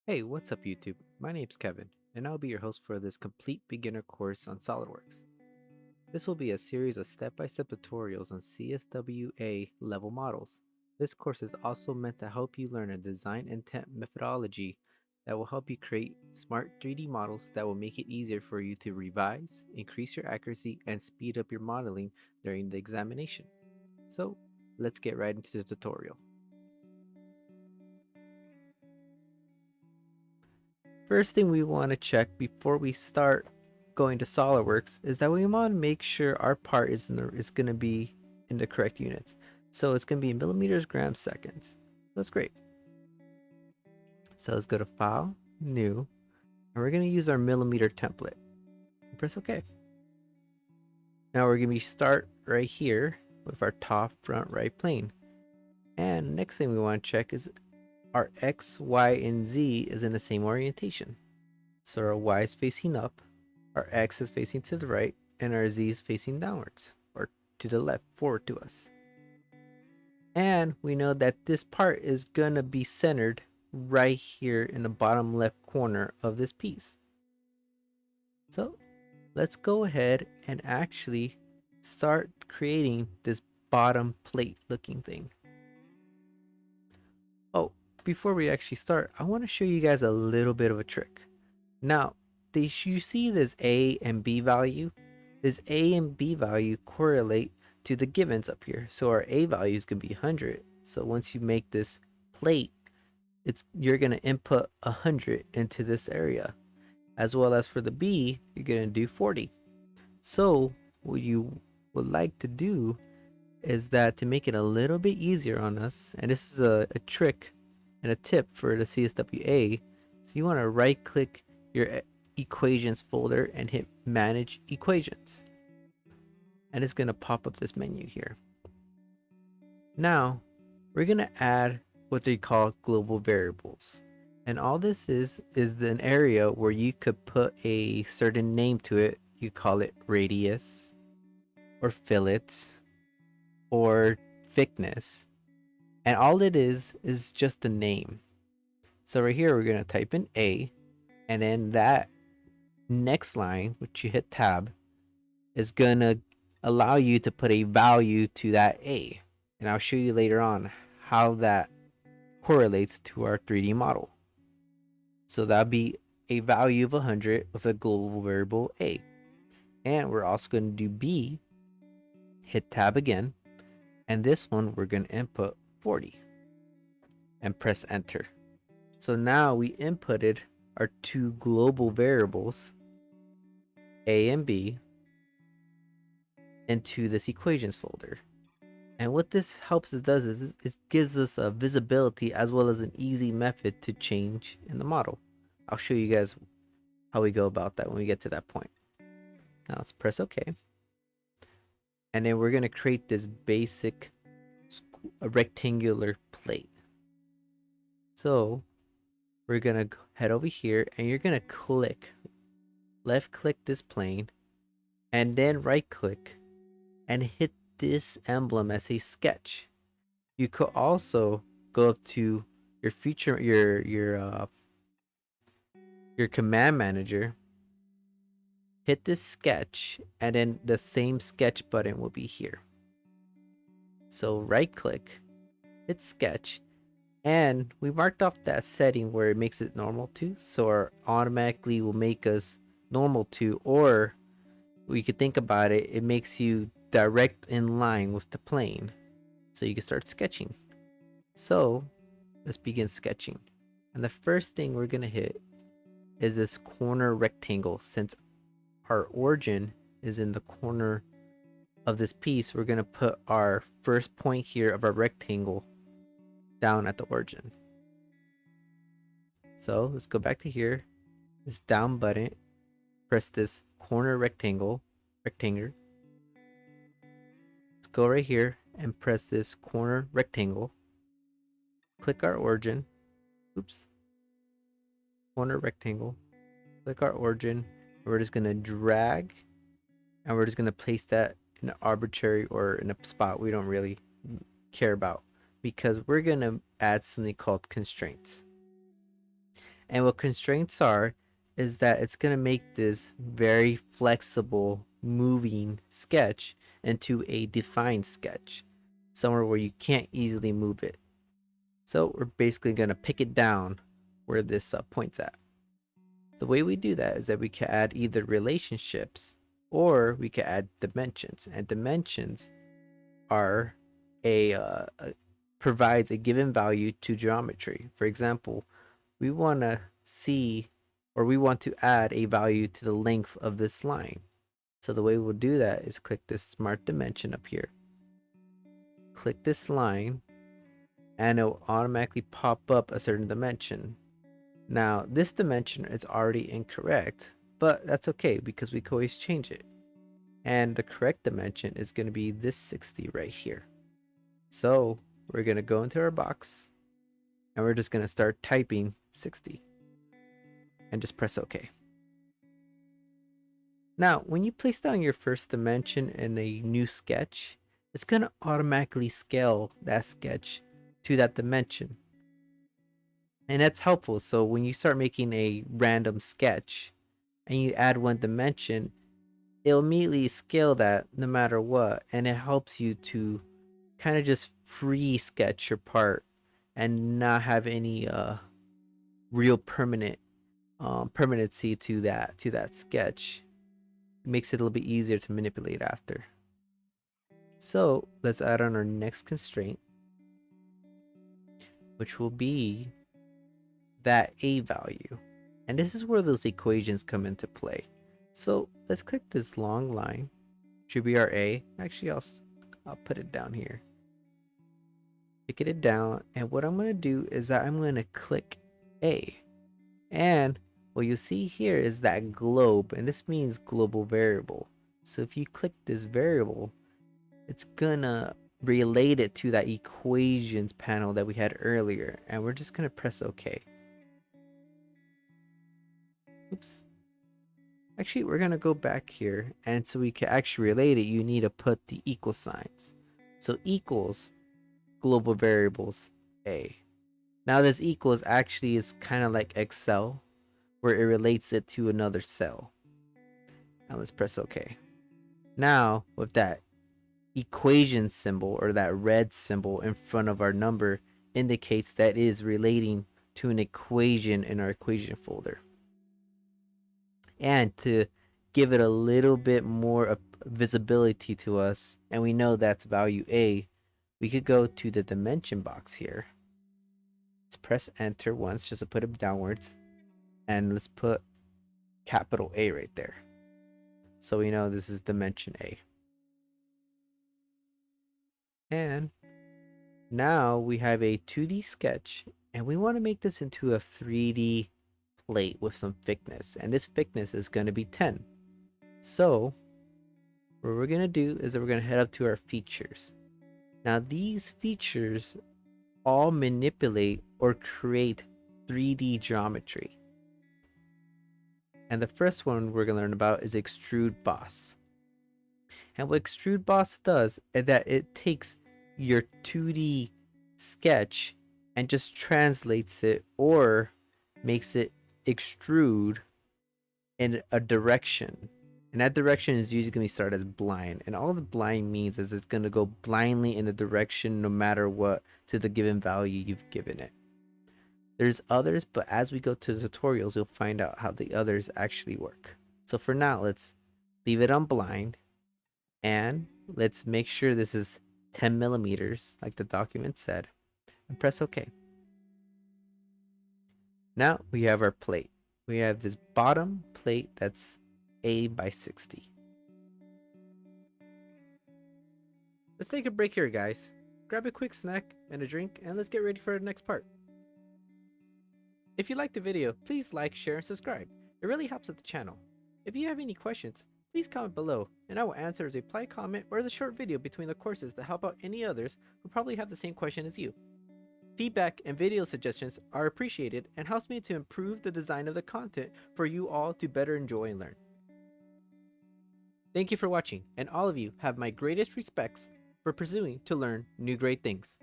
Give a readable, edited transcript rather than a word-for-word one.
Hey, what's up YouTube? My name's Kevin, and I'll be your host for this complete beginner course on SolidWorks. This will be a series of step-by-step tutorials on CSWA level models. This course is also meant to help you learn a design intent methodology that will help you create smart 3D models that will make it easier for you to revise, increase your accuracy, and speed up your modeling during the examination. So, let's get right into the tutorial. First thing we want to check before we start going to SolidWorks is that we want to make sure our part is going to be in the correct units. So it's going to be millimeters, grams, seconds. That's great. So let's go to File, New, and we're going to use our millimeter template. And press OK. Now we're going to start right here with our top front right plane. And next thing we want to check is our X, Y, and Z is in the same orientation. So our Y is facing up, our X is facing to the right, and our Z is facing downwards, or to the left, forward to us. And we know that this part is gonna be centered right here in the bottom left corner of this piece. So let's go ahead and actually start creating this bottom plate looking thing. Oh, before we actually start, I want to show you guys a little bit of a trick. Now, you see this A and B value? This A and B value correlate to the givens up here. So our A value is going to be 100. So once you make this plate, you're going to input 100 into this area. As well as for the B, you're going to do 40. So what you would like to do is that to make it a little bit easier on us, and this is a trick and a tip for the CSWA, so you want to right click your equations folder and hit manage equations, and it's going to pop up this menu here. Now we're going to add what they call global variables, and all this is an area where you could put a certain name to it. You call it radius or fillet or thickness, and all it is just a name. So right here we're going to type in A, and then that next line, which you hit tab, is going to allow you to put a value to that A, and I'll show you later on how that correlates to our 3D model. So that'll be a value of 100 with a global variable A. And we're also going to do B, hit tab again, and this one we're going to input 40 and press enter. So now we inputted our two global variables, A and B, into this equations folder. And what this helps us does is it gives us a visibility as well as an easy method to change in the model. I'll show you guys how we go about that when we get to that point. Now let's press OK. And then we're going to create this basic rectangular plate. So we're going to head over here and you're going to left click this plane and then right click and hit this emblem as a sketch. You could also go up to your command manager, hit this sketch, and then the same sketch button will be here. So right click, hit sketch, and we marked off that setting where it makes it normal to, so our automatically will make us normal to, or we could think about it, it makes you direct in line with the plane, so you can start sketching. So let's begin sketching, and the first thing we're gonna hit is this corner rectangle. Since our origin is in the corner of this piece, we're gonna put our first point here of our rectangle down at the origin. So let's go back to here, this down button, press this corner rectangle. Let's go right here and press this corner rectangle. Click our origin. Corner rectangle. Click our origin. We're just gonna drag, and we're just gonna place that in an arbitrary or in a spot we don't really care about, because we're gonna add something called constraints. And what constraints are is that it's going to make this very flexible moving sketch into a defined sketch, somewhere where you can't easily move it. So we're basically going to pick it down where this points at. The way we do that is that we can add either relationships or we can add dimensions, and dimensions are provides a given value to geometry. For example, we want to see, or we want to add a value to the length of this line. So the way we'll do that is click this smart dimension up here, click this line, and it'll automatically pop up a certain dimension. Now this dimension is already incorrect, but that's okay because we can always change it. And the correct dimension is going to be this 60 right here. So we're going to go into our box and we're just going to start typing 60 and just press OK. Now, when you place down your first dimension in a new sketch, it's going to automatically scale that sketch to that dimension. And that's helpful. So when you start making a random sketch and you add one dimension, it'll immediately scale that no matter what. And it helps you to kind of just free sketch your part and not have any real permanency to that sketch. It makes it a little bit easier to manipulate after. So let's add on our next constraint, which will be that A value. And this is where those equations come into play. So let's click this long line, should be our A. Actually, I'll put it down here. Pick it down, and what I'm going to do is that I'm going to click A. And what you see here is that globe, and this means global variable. So if you click this variable, it's gonna relate it to that equations panel that we had earlier, and we're just gonna press OK. Oops. Actually, we're gonna go back here, and so we can actually relate it, you need to put the equal signs. So equals global variables A. Now this equals actually is kind of like Excel, where it relates it to another cell. Now let's press OK. Now with that equation symbol, or that red symbol in front of our number, indicates that it is relating to an equation in our equation folder. And to give it a little bit more visibility to us, and we know that's value A, we could go to the dimension box here. Let's press enter once just to put it downwards, and let's put capital A right there, so we know this is dimension A. And now we have a 2D sketch, and we want to make this into a 3D plate with some thickness, and this thickness is going to be 10. So what we're going to do is that we're going to head up to our features. Now these features all manipulate or create 3D geometry. And the first one we're going to learn about is Extrude Boss. And what Extrude Boss does is that it takes your 2D sketch and just translates it, or makes it extrude in a direction. And that direction is usually going to start as blind. And all the blind means is it's going to go blindly in a direction no matter what to the given value you've given it. There's others, but as we go to the tutorials, you'll find out how the others actually work. So for now, let's leave it on blind, and let's make sure this is 10 millimeters like the document said, and press OK. Now we have our plate. We have this bottom plate that's A by 60. Let's take a break here, guys. Grab a quick snack and a drink, and let's get ready for the next part. If you liked the video, please like, share, and subscribe. It really helps with the channel. If you have any questions, please comment below, and I will answer as a reply comment or as a short video between the courses to help out any others who probably have the same question as you. Feedback and video suggestions are appreciated and helps me to improve the design of the content for you all to better enjoy and learn. Thank you for watching, and all of you have my greatest respects for pursuing to learn new great things.